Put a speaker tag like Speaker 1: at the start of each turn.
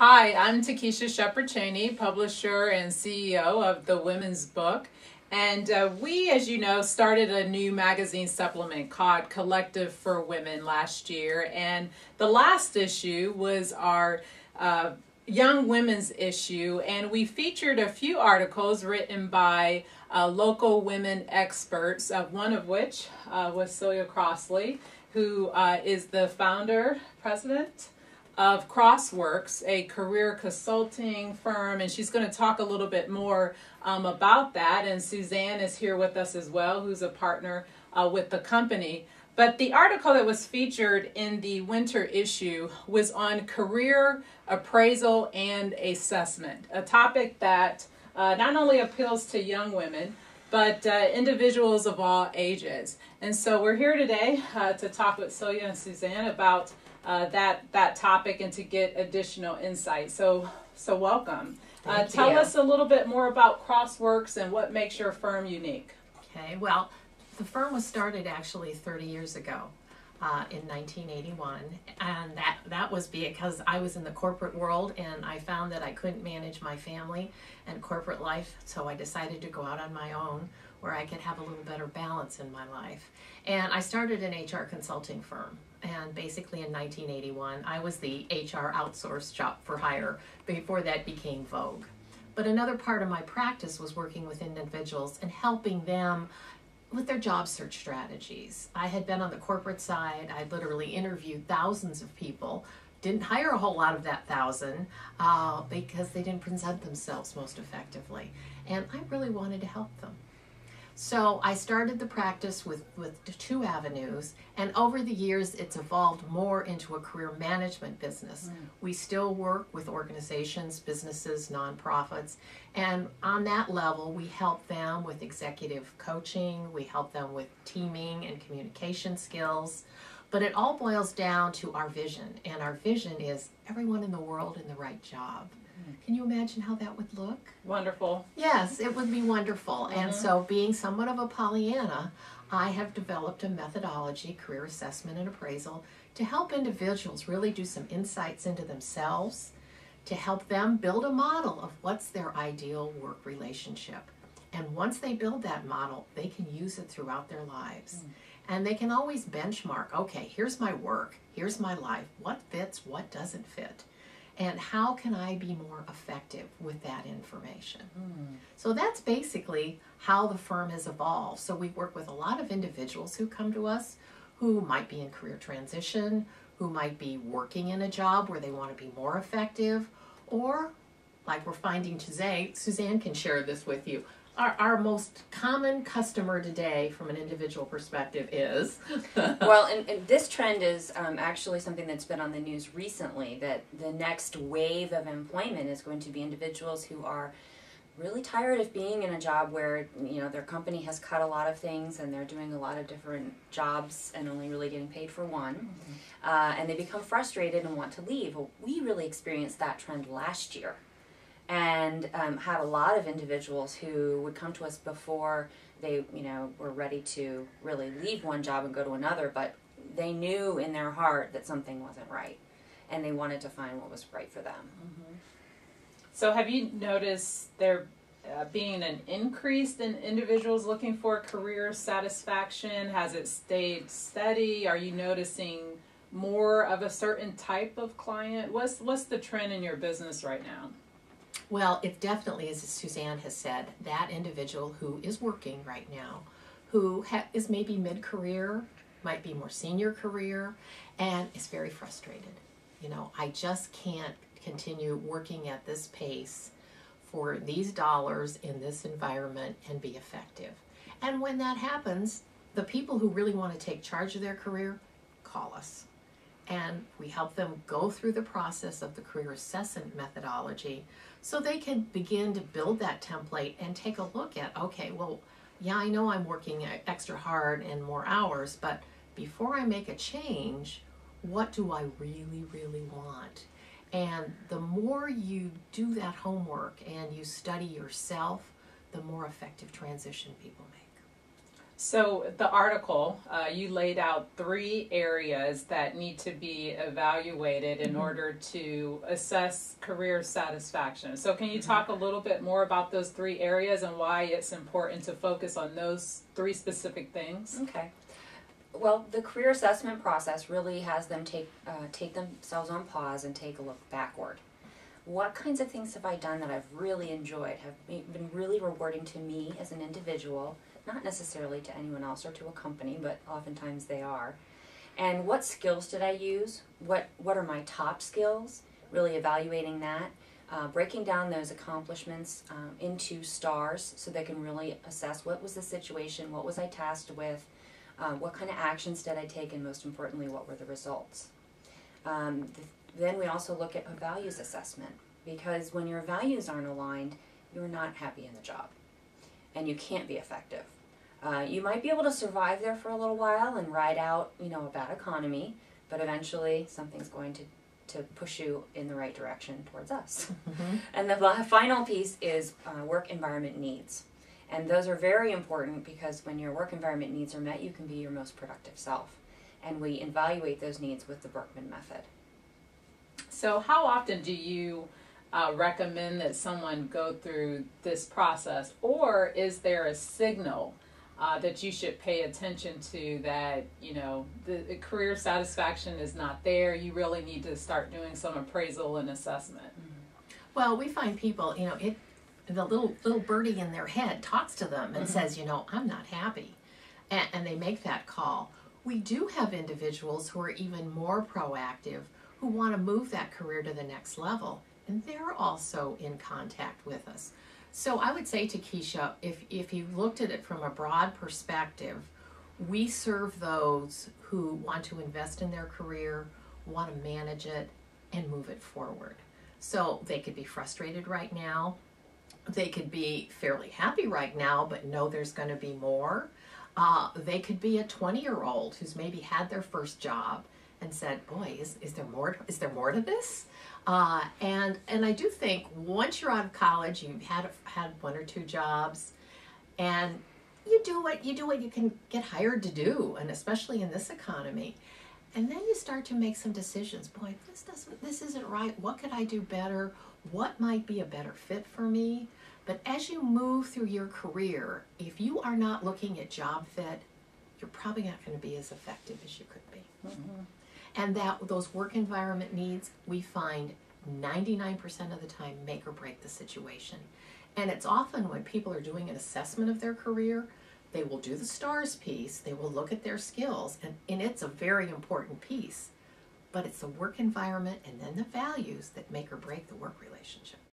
Speaker 1: Hi, I'm Takesha Shepherd-Cheney, publisher and CEO of The Women's Book. And we, as you know, started a new magazine supplement called Collective for Women last year. And the last issue was our Young Women's issue. And we featured a few articles written by local women experts, one of which was Celia Crossley, who is the founder, president of Crosworks, a career consulting firm, and she's going to talk a little bit more about that. And Suzanne is here with us as well, who's a partner with the company. But the article that was featured in the winter issue was on career appraisal and assessment, a topic that not only appeals to young women, but individuals of all ages. And so we're here today to talk with Celia and Suzanne about that topic and to get additional insight. So welcome. Tell us a little bit more about Crossworks and what makes your firm unique.
Speaker 2: Okay, well, the firm was started actually 30 years ago in 1981, and that was because I was in the corporate world and I found that I couldn't manage my family and corporate life, so I decided to go out on my own where I could have a little better balance in my life. And I started an HR consulting firm. And basically in 1981, I was the HR outsourced shop for hire before that became vogue. But another part of my practice was working with individuals and helping them with their job search strategies. I had been on the corporate side. I literally interviewed thousands of people. Didn't hire a whole lot of that thousand because they didn't present themselves most effectively. And I really wanted to help them. So I started the practice with two avenues, and over the years it's evolved more into a career management business. We still work with organizations, businesses, nonprofits, and on that level we help them with executive coaching, we help them with teaming and communication skills, but it all boils down to our vision, and our vision is everyone in the world in the right job. Can you imagine how that would look?
Speaker 1: Wonderful.
Speaker 2: Yes, it would be wonderful. And so being somewhat of a Pollyanna, I have developed a methodology, career assessment and appraisal, to help individuals really do some insights into themselves, to help them build a model of what's their ideal work relationship. And once they build that model, they can use it throughout their lives. And they can always benchmark, okay, here's my work, here's my life, what fits, what doesn't fit. And how can I be more effective with that information? So that's basically how the firm has evolved. So we work with a lot of individuals who come to us who might be in career transition, who might be working in a job where they want to be more effective, or like we're finding today, Suzanne can share this with you. Our most common customer today from an individual perspective is?
Speaker 3: Well, and this trend is actually something that's been on the news recently, that the next wave of employment is going to be individuals who are really tired of being in a job where, you know, their company has cut a lot of things and they're doing a lot of different jobs and only really getting paid for one. And they become frustrated and want to leave. Well, we really experienced that trend last year. And had a lot of individuals who would come to us before they, you know, were ready to really leave one job and go to another, but they knew in their heart that something wasn't right, and they wanted to find what was right for them.
Speaker 1: So have you noticed there being an increase in individuals looking for career satisfaction? Has it stayed steady? Are you noticing more of a certain type of client? What's the trend in your business right now?
Speaker 2: Well, it definitely is, as Suzanne has said, that individual who is working right now, who is maybe mid-career, might be more senior career, and is very frustrated. You know, I just can't continue working at this pace for these dollars in this environment and be effective. And when that happens, the people who really want to take charge of their career call us. And we help them go through the process of the career assessment methodology so they can begin to build that template and take a look at, okay, well, yeah, I know I'm working extra hard and more hours, but before I make a change, what do I really, really want? And the more you do that homework and you study yourself, the more effective transition people make.
Speaker 1: So the article, you laid out 3 areas that need to be evaluated in order to assess career satisfaction. So can you talk a little bit more about those 3 areas and why it's important to focus on those 3 specific things?
Speaker 3: Okay. Well, the career assessment process really has them take themselves on pause and take a look backward. What kinds of things have I done that I've really enjoyed, have been really rewarding to me as an individual, not necessarily to anyone else or to a company, but oftentimes they are. And what skills did I use? What are my top skills? Really evaluating that. Breaking down those accomplishments into stars so they can really assess what was the situation, what was I tasked with, what kind of actions did I take, and most importantly, what were the results. Then we also look at a values assessment, because when your values aren't aligned, you're not happy in the job and you can't be effective. You might be able to survive there for a little while and ride out, a bad economy, but eventually something's going to push you in the right direction towards us. Mm-hmm. And the final piece is work environment needs. And those are very important, because when your work environment needs are met, you can be your most productive self. And we evaluate those needs with the Berkman method.
Speaker 1: So how often do you recommend that someone go through this process, or is there a signal that you should pay attention to that, the career satisfaction is not there, you really need to start doing some appraisal and assessment?
Speaker 2: Well, we find people, the little birdie in their head talks to them and says, I'm not happy. And they make that call. We do have individuals who are even more proactive, who want to move that career to the next level. And they're also in contact with us. So I would say to Keisha, if you looked at it from a broad perspective, we serve those who want to invest in their career, want to manage it, and move it forward. So they could be frustrated right now. They could be fairly happy right now, but know there's going to be more. They could be a 20-year-old who's maybe had their first job and said, boy, is there more to this? And I do think once you're out of college, you've had 1 or 2 jobs, and you do what you can get hired to do, and especially in this economy. And then you start to make some decisions. Boy, this isn't right. What could I do better? What might be a better fit for me? But as you move through your career, if you are not looking at job fit, you're probably not going to be as effective as you could be. Mm-hmm. And those work environment needs, we find 99% of the time make or break the situation. And it's often when people are doing an assessment of their career, they will do the stars piece, they will look at their skills, and it's a very important piece. But it's the work environment and then the values that make or break the work relationship.